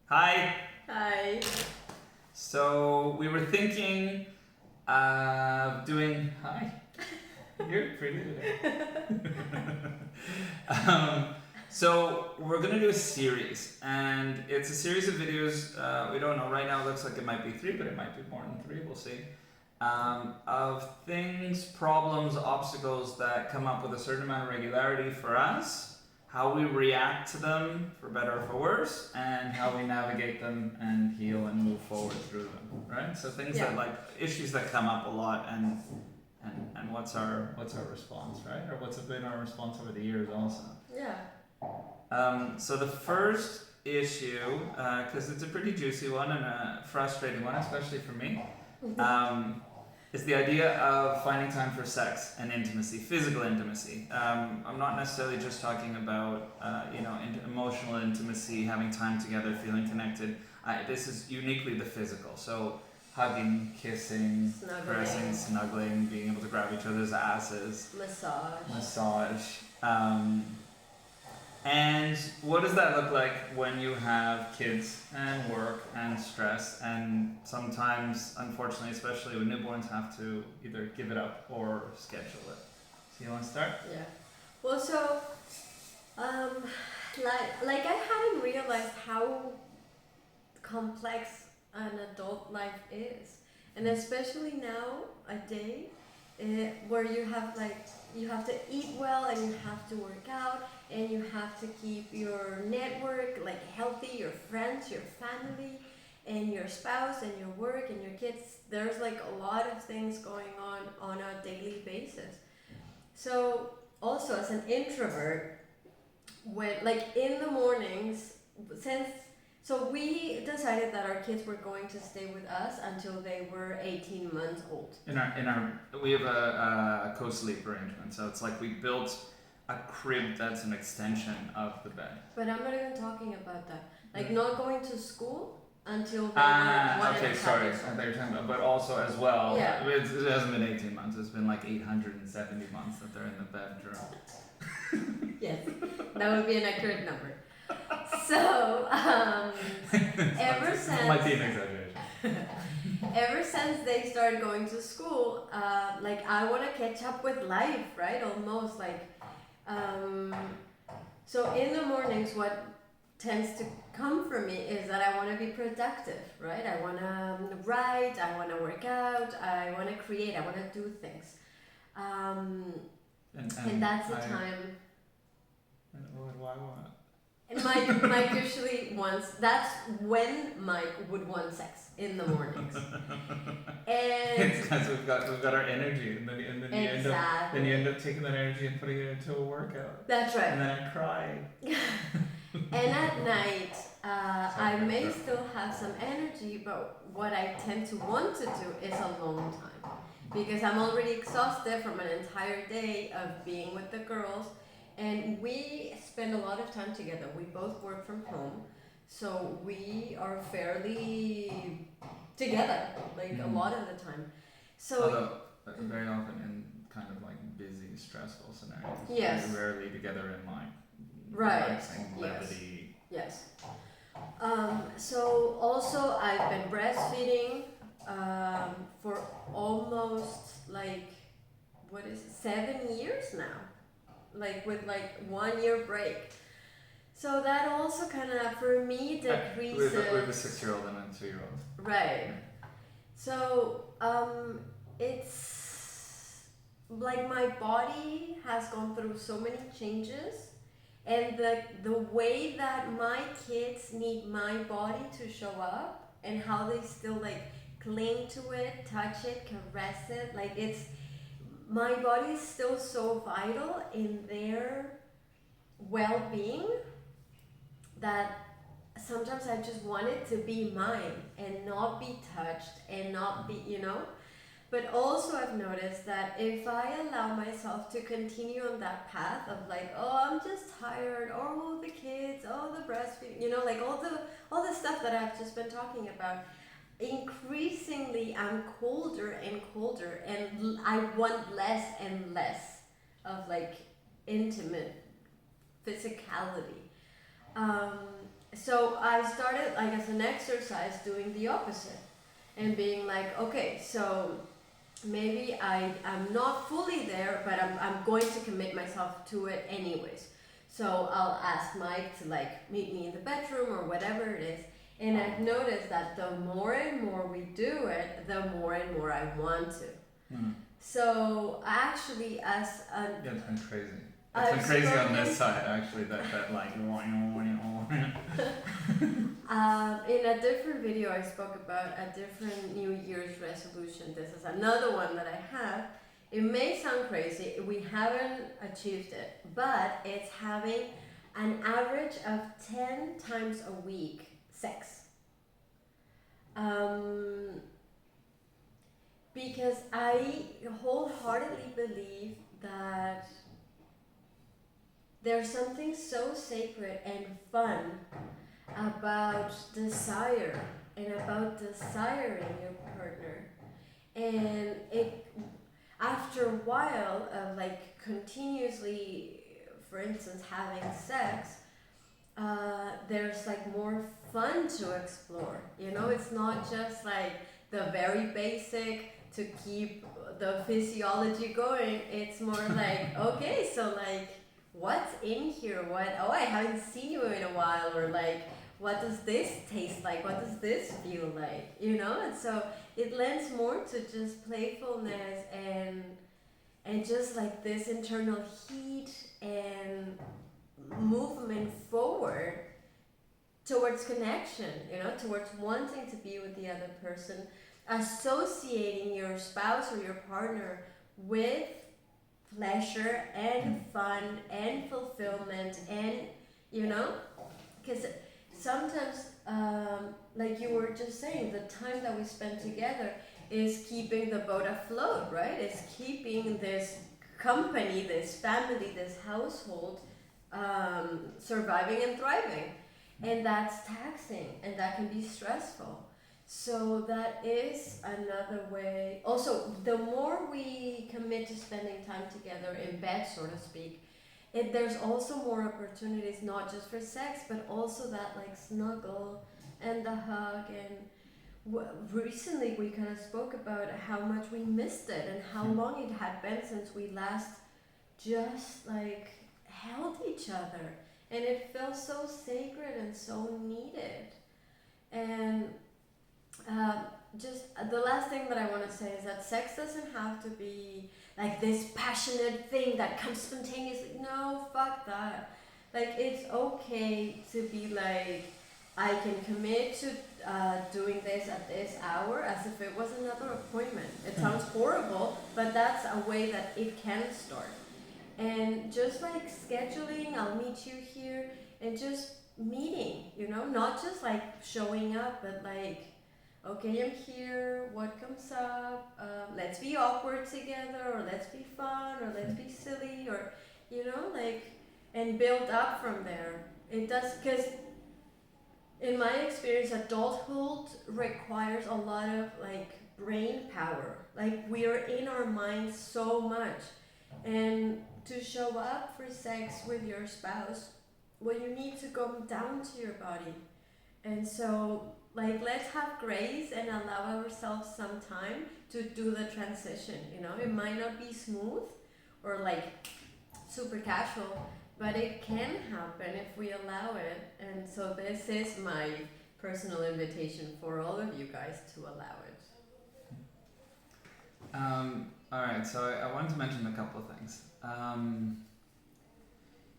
Hi. Hi. So we were thinking of doing. Hi. You're pretty today. So we're gonna do a series, and it's a series of videos. We don't know right now. It looks like it might be 3, but it might be more than 3. We'll see. Of things, problems, obstacles that come up with a certain amount of regularity for us, how we react to them, for better or for worse, and how we navigate them and heal and move forward through them. Right? So things that like issues that come up a lot, and what's our response, right? Or what's been our response over the years also. Yeah. So the first issue, because it's a pretty juicy one and a frustrating one, especially for me, is the idea of finding time for sex and intimacy, physical intimacy. I'm not necessarily just talking about emotional intimacy, having time together, feeling connected. This is uniquely the physical. So hugging, kissing, pressing, snuggling, being able to grab each other's asses, massage. And what does that look like when you have kids and work and stress, and sometimes, unfortunately, especially when newborns, have to either give it up or schedule it? So you want to start? Yeah. Well, so, like I hadn't realized how complex an adult life is, and especially nowadays, where you have to eat well and you have to work out and you have to keep your network healthy, your friends, your family, and your spouse and your work and your kids. There's a lot of things going on a daily basis. So also as an introvert, when in the mornings, since so we decided that our kids were going to stay with us until they were 18 months old. We have a co-sleep arrangement, so it's like we built a crib that's an extension of the bed. But I'm not even talking about that. Not going to school until they were one okay, and a half sorry. years old. I thought you were talking about, but also as well. Yeah. It hasn't been 18 months. It's been like 870 months that they're in the bedroom. Yes, that would be an accurate number. So, ever since might be an exaggeration. Ever since they started going to school, I want to catch up with life, right? Almost so in the mornings, what tends to come from me is that I want to be productive, right? I want to write, I want to work out, I want to create, I want to do things. And that's the time. And why what? And Mike usually wants, that's when Mike would want sex, in the mornings. And it's because we've got our energy, and then exactly. you end up taking that energy and putting it into a workout. That's right. And then I cry. And at night, I may still have some energy, but what I tend to want to do is alone time, because I'm already exhausted from an entire day of being with the girls. And we spend a lot of time together. We both work from home, so we are fairly together, a lot of the time. So although very often in kind of busy, stressful scenarios. Yes. We're rarely together in relaxing levity. Yes. So also I've been breastfeeding for almost 7 years now. With 1 year break. So that also kind of, for me, decreases. We have a 6-year-old and a 2-year-old. Right. So, it's my body has gone through so many changes, and the way that my kids need my body to show up, and how they still cling to it, touch it, caress it, my body is still so vital in their well-being that sometimes I just want it to be mine and not be touched and not be, But also I've noticed that if I allow myself to continue on that path of I'm just tired, oh, the kids, oh, the breastfeeding, all the stuff that I've just been talking about, increasingly I'm colder and colder, and I want less and less of intimate physicality. So I started like as an exercise doing the opposite and being like, okay, so maybe I'm not fully there, but I'm going to commit myself to it anyways. So I'll ask Mike to like meet me in the bedroom or whatever it is. And I've noticed that the more and more we do it, the more and more I want to. Mm. So actually, as a Yeah, it's been crazy. It's I've been crazy on spoken- this side, actually, that like, in a different video, I spoke about a different New Year's resolution. This is another one that I have. It may sound crazy, we haven't achieved it, but it's having an average of 10 times a week sex. Because I wholeheartedly believe that there's something so sacred and fun about desire and about desiring your partner. And it, after a while of like continuously, for instance, having sex, there's like more fun to explore. You know, it's not just like the very basic to keep the physiology going. It's more like, okay, so like, what's in here? What? Oh, I haven't seen you in a while, or like, what does this taste like? What does this feel like? You know, and so it lends more to just playfulness and just like this internal heat and movement forward towards connection, you know, towards wanting to be with the other person, associating your spouse or your partner with pleasure and fun and fulfillment, and you know, because sometimes like you were just saying, the time that we spend together is keeping the boat afloat, right? It's keeping this company, this family, this household surviving and thriving. And that's taxing and that can be stressful. So that is another way. Also, the more we commit to spending time together in bed, so to speak, there's also more opportunities, not just for sex, but also that like snuggle and the hug. And recently we kind of spoke about how much we missed it and how long it had been since we last just like held each other. And it felt so sacred and so needed. And just the last thing that I want to say is that sex doesn't have to be like this passionate thing that comes spontaneously. No, fuck that. Like, it's okay to be like, I can commit to doing this at this hour as if it was another appointment. It sounds horrible, but that's a way that it can start. And just like scheduling, I'll meet you here, and just meeting, you know, not just like showing up, but like, okay, I'm here, what comes up, let's be awkward together, or let's be fun, or let's be silly, or, you know, like, and build up from there. It does, because in my experience, adulthood requires a lot of like brain power. Like, we are in our minds so much. And to show up for sex with your spouse, well, you need to go down to your body. And so, like, let's have grace and allow ourselves some time to do the transition. You know, it might not be smooth or like super casual, but it can happen if we allow it. And so this is my personal invitation for all of you guys to allow it. Alright, so I wanted to mention a couple of things.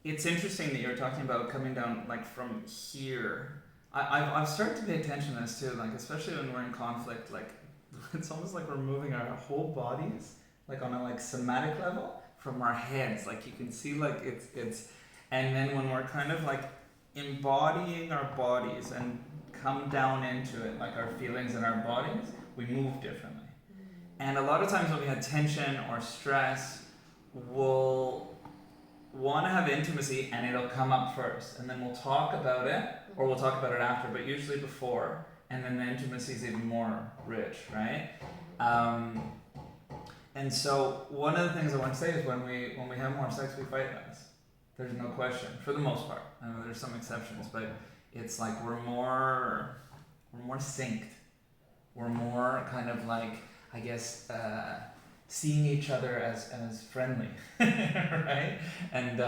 It's interesting that you're talking about coming down like from here. I've started to pay attention to this too, like especially when we're in conflict, like it's almost like we're moving our whole bodies like on a like somatic level from our heads. Like you can see like it's and then when we're kind of like embodying our bodies and come down into it, like our feelings and our bodies, we move differently. And a lot of times when we have tension or stress, we'll want to have intimacy and it'll come up first, and then we'll talk about it, or we'll talk about it after, but usually before, and then the intimacy is even more rich, right? And so one of the things I want to say is when we have more sex, we fight less. There's no question, for the most part. I know there's some exceptions, but it's like we're more synced. We're more kind of like, I guess, seeing each other as friendly, right? And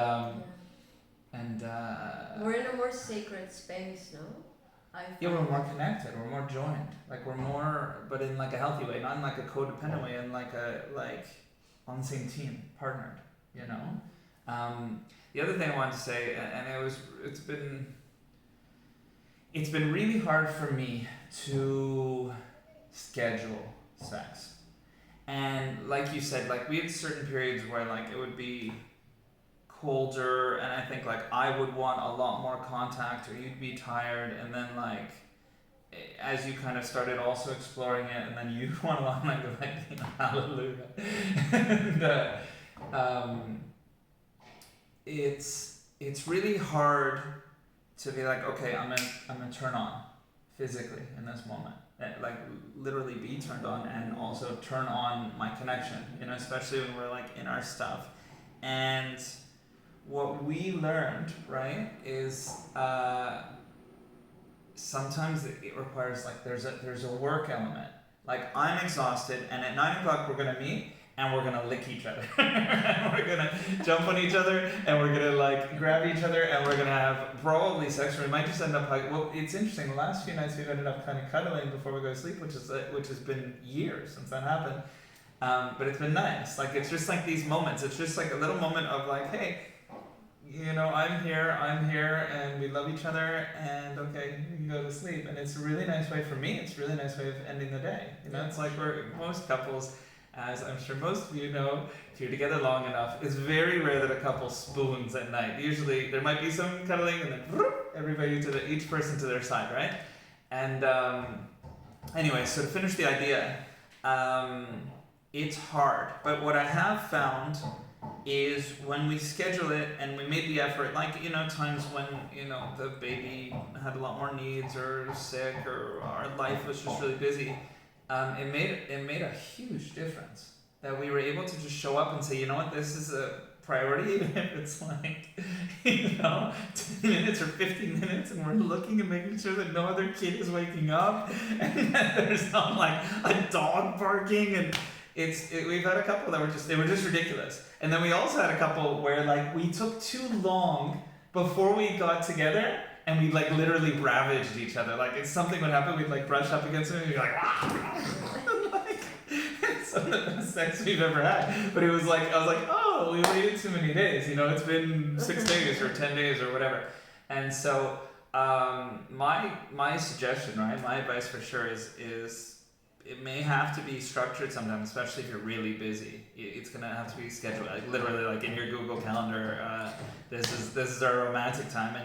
we're in a more sacred space, no? yeah, we're more connected. We're more joined. Like we're more, but in like a healthy way, not in like a codependent way, in like on the same team, partnered. You know. The other thing I wanted to say, and it's been really hard for me to schedule sex. And like you said, like we had certain periods where like it would be colder, and I think like I would want a lot more contact, or you'd be tired, and then like as you kind of started also exploring it, and then you want a lot like hallelujah. And it's really hard to be like, okay, I'm gonna turn on physically in this moment, like literally be turned on, and also turn on my connection, especially when we're like in our stuff. And what we learned, right, is sometimes it requires like there's a work element. Like I'm exhausted, and at 9 o'clock we're gonna meet, and we're gonna lick each other. We're gonna jump on each other, and we're gonna like grab each other, and we're gonna have probably sex. Or we might just end up like, well, it's interesting. The last few nights we've ended up kind of cuddling before we go to sleep, which has been years since that happened. But it's been nice. Like it's just like these moments. It's just like a little moment of like, hey, I'm here, and we love each other, and okay, you can go to sleep. And it's a really nice way for me. It's a really nice way of ending the day. It's like most couples, as I'm sure most of you know, if you're together long enough, it's very rare that a couple spoons at night. Usually there might be some cuddling, and then everybody each person to their side, right? And anyway, so to finish the idea, it's hard. But what I have found is when we schedule it and we made the effort, like times when the baby had a lot more needs, or sick, or our life was just really busy, it made a huge difference that we were able to just show up and say, you know what, this is a priority, even if it's like 10 minutes or 15 minutes, and we're looking and making sure that no other kid is waking up, and that there's not like a dog barking. And we've had a couple that they were just ridiculous. And then we also had a couple where like we took too long before we got together, and we like literally ravaged each other. Like if something would happen, we'd like brush up against it, and we'd be like, like it's some of the best sex we've ever had. But it was like, I was like, oh, we waited too many days. It's been 6 days or 10 days or whatever. And so my suggestion, right, my advice for sure is it may have to be structured sometimes, especially if you're really busy. It's gonna have to be scheduled, like literally, like in your Google Calendar. This is our romantic time,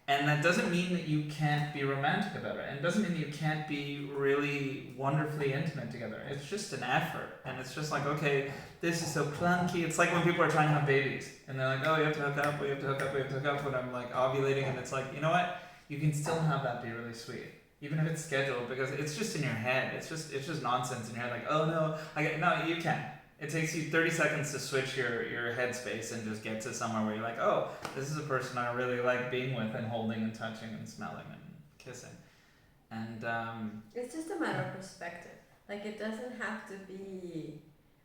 and that doesn't mean that you can't be romantic about it, and it doesn't mean you can't be really wonderfully intimate together. It's just an effort, and it's just like, okay, this is so clunky. It's like when people are trying to have babies, and they're like, oh, we have to hook up, we have to hook up, we have to hook up. When I'm like ovulating, and it's like, you know what? You can still have that be really sweet. Even if it's scheduled, because it's just in your head. It's just nonsense in your head. Like, oh no, no, you can. It takes you 30 seconds to switch your headspace and just get to somewhere where you're like, oh, this is a person I really like being with, and holding and touching and smelling and kissing. And it's just a matter of perspective. Like it doesn't have to be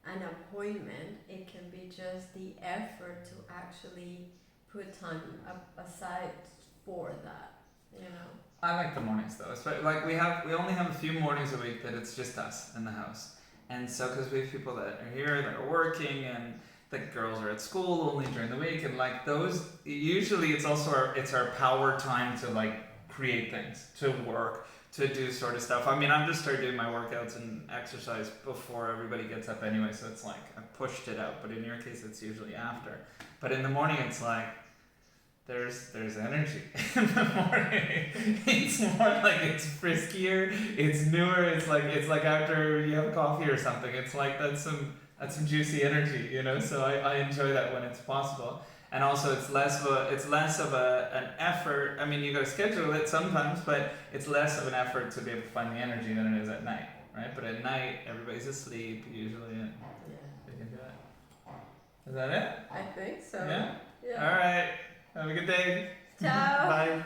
an appointment. It can be just the effort to actually put time aside for that. I like the mornings though. Like we only have a few mornings a week that it's just us in the house, and so because we have people that are here that are working, and the girls are at school only during the week, and like those usually it's also our power time to like create things, to work, to do sort of stuff. I mean, I'm just started doing my workouts and exercise before everybody gets up anyway, so it's like I pushed it out. But in your case, it's usually after. But in the morning, it's like there's energy in the morning. It's more like it's friskier, it's newer. It's like after you have a coffee or something. It's like that's some juicy energy, So I enjoy that when it's possible. And also it's less of an effort. I mean, you got to schedule it sometimes, but it's less of an effort to be able to find the energy than it is at night, right? But at night everybody's asleep usually, and you can do it. Is that it? I think so. Yeah. Yeah. All right. Have a good day. Ciao. Bye.